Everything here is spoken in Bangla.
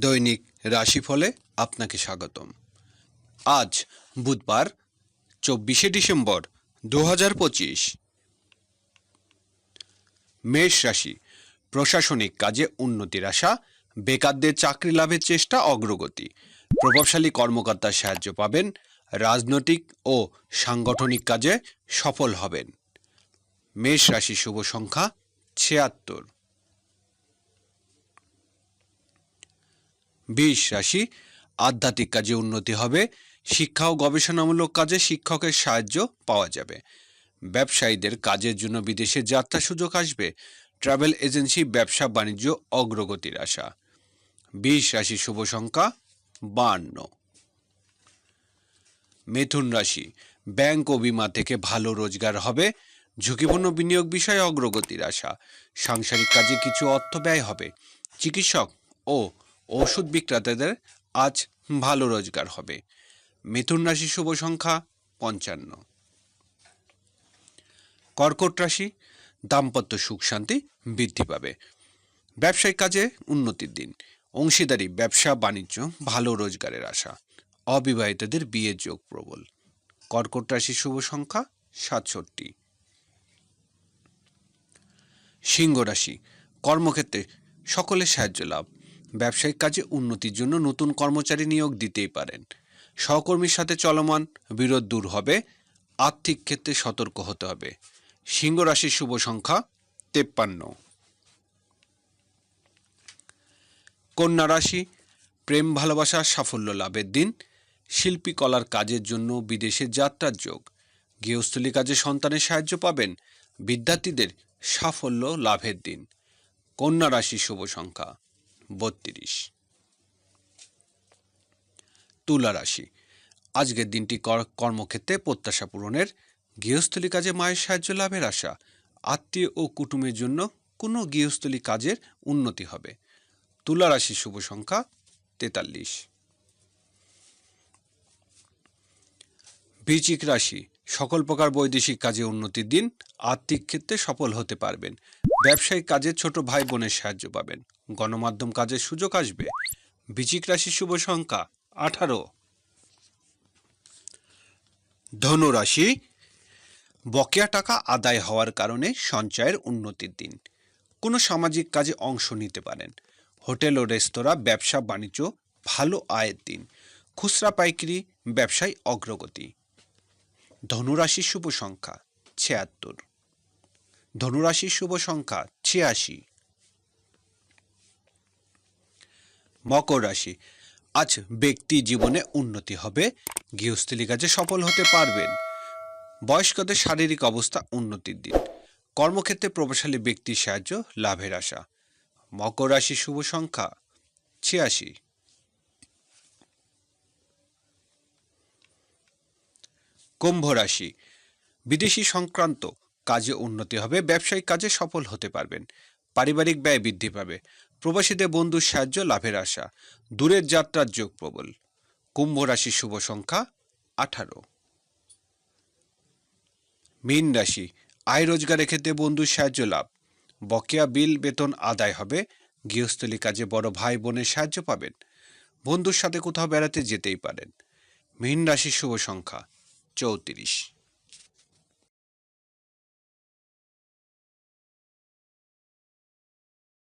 দৈনিক রাশিফলে আপনাকে স্বাগতম। আজ বুধবার 24শে ডিসেম্বর 2025। মেষ রাশি, প্রশাসনিক কাজে উন্নতির আশা, বেকারদের চাকরি লাভের চেষ্টা অগ্রগতি, প্রভাবশালী কর্মকর্তার সাহায্য পাবেন, রাজনৈতিক ও সাংগঠনিক কাজে সফল হবেন। মেষ রাশি শুভ সংখ্যা 76। বৃষ রাশি, আধ্যাত্মিক কাজে উন্নতি হবে, শিক্ষা ও গবেষণামূলক কাজে শিক্ষকের সাহায্য পাওয়া যাবে। ব্যবসায়ীদের কাজের জন্য বিদেশে যাত্রা সুযোগ আসবে, ট্রাভেল এজেন্সি ব্যবসা বাণিজ্য অগ্রগতির আশা। বৃষ রাশি শুভ সংখ্যা 52। মিথুন রাশি, ব্যাংক ও বিমা থেকে ভালো রোজগার হবে, ঝুঁকিপূর্ণ বিনিয়োগ বিষয়ে অগ্রগতির আশা। সাংসারিক কাজে কিছু অর্থ ব্যয় হবে, চিকিৎসক ও ওষুধ বিক্রেতাদের আজ ভালো রোজগার হবে। মিথুন রাশি শুভ সংখ্যা 55। কর্কট রাশি, দাম্পত্য সুখ শান্তি বৃদ্ধি পাবে, ব্যবসায়িক কাজে উন্নতির দিন, অংশীদারি ব্যবসা বাণিজ্য ভালো রোজগারের আশা। অবিবাহিতদের বিয়ের যোগ প্রবল। কর্কট রাশি শুভ সংখ্যা 67। সিংহ রাশি, কর্মক্ষেত্রে সকলের সাহায্য লাভ, ব্যবসায়িক কাজে উন্নতির জন্য নতুন কর্মচারী নিয়োগ দিতেই পারেন। সহকর্মীর সাথে চলমান বিরোধ দূর হবে, আর্থিক ক্ষেত্রে সতর্ক হতে হবে। সিংহ রাশির শুভ সংখ্যা 53। কন্যা রাশি, প্রেম ভালোবাসা সাফল্য লাভের দিন, শিল্পী কলার কাজের জন্য বিদেশে যাত্রার যোগ, গৃহস্থলী কাজে সন্তানের সাহায্য পাবেন, বিদ্যার্থীদের সাফল্য লাভের দিন। কন্যা রাশি শুভ সংখ্যা 32। তুলা রাশি, আজকের দিনটি কর্মক্ষেত্রে প্রত্যাশা পূরণের, গৃহস্থলী কাজে মায়ের সাহায্য লাভের আশা, আত্মীয় ও কুটুমের জন্য কোনো গৃহস্থলী কাজের উন্নতি হবে। তুলা রাশি শুভ সংখ্যা 43। বৃশ্চিক রাশি, সকল প্রকার বৈদেশিক কাজে উন্নতির দিন, আর্থিক ক্ষেত্রে সফল হতে পারবেন, ব্যবসায়িক কাজে ছোট ভাই বোনের সাহায্য পাবেন, গণমাধ্যম কাজের সুযোগ আসবে। বৃশ্চিক রাশি শুভ সংখ্যা 18। ধনু রাশি, বকেয়া টাকা আদায় হওয়ার কারণে সঞ্চয়ের উন্নতির দিন, কোনো সামাজিক কাজে অংশ নিতে পারেন, হোটেল ও রেস্তোরাঁ ব্যবসা বাণিজ্য ভালো আয়ের দিন, খুচরা পাইকারি ব্যবসায় অগ্রগতি। ধনুরাশির শুভ সংখ্যা 76। ধনুরাশির শুভ সংখ্যা 86। মকর রাশি, আজ ব্যক্তি জীবনে উন্নতি হবে, গৃহস্থলী কাজে সফল হতে পারবেন, বয়স্কদের শারীরিক অবস্থা উন্নতির দিন, কর্মক্ষেত্রে প্রভাবশালী ব্যক্তির সাহায্য লাভের আশা। মকর রাশির শুভ সংখ্যা 86। কুম্ভ রাশি, বিদেশি সংক্রান্ত কাজে উন্নতি হবে, ব্যবসায়িক কাজে সফল হতে পারবেন, পারিবারিক ব্যয় বৃদ্ধি পাবে, প্রবাসীদের বন্ধুর সাহায্য লাভের আশা, দূরের যাত্রার যোগ প্রবল। কুম্ভ রাশির শুভ সংখ্যা 18। মীন রাশি, আয় রোজগারের ক্ষেত্রে বন্ধুর সাহায্য লাভ, বকেয়া বিল বেতন আদায় হবে, গৃহস্থলী কাজে বড় ভাই বোনের সাহায্য পাবেন, বন্ধুর সাথে কোথাও বেড়াতে যেতেই পারেন। মীন রাশির শুভ সংখ্যা 34।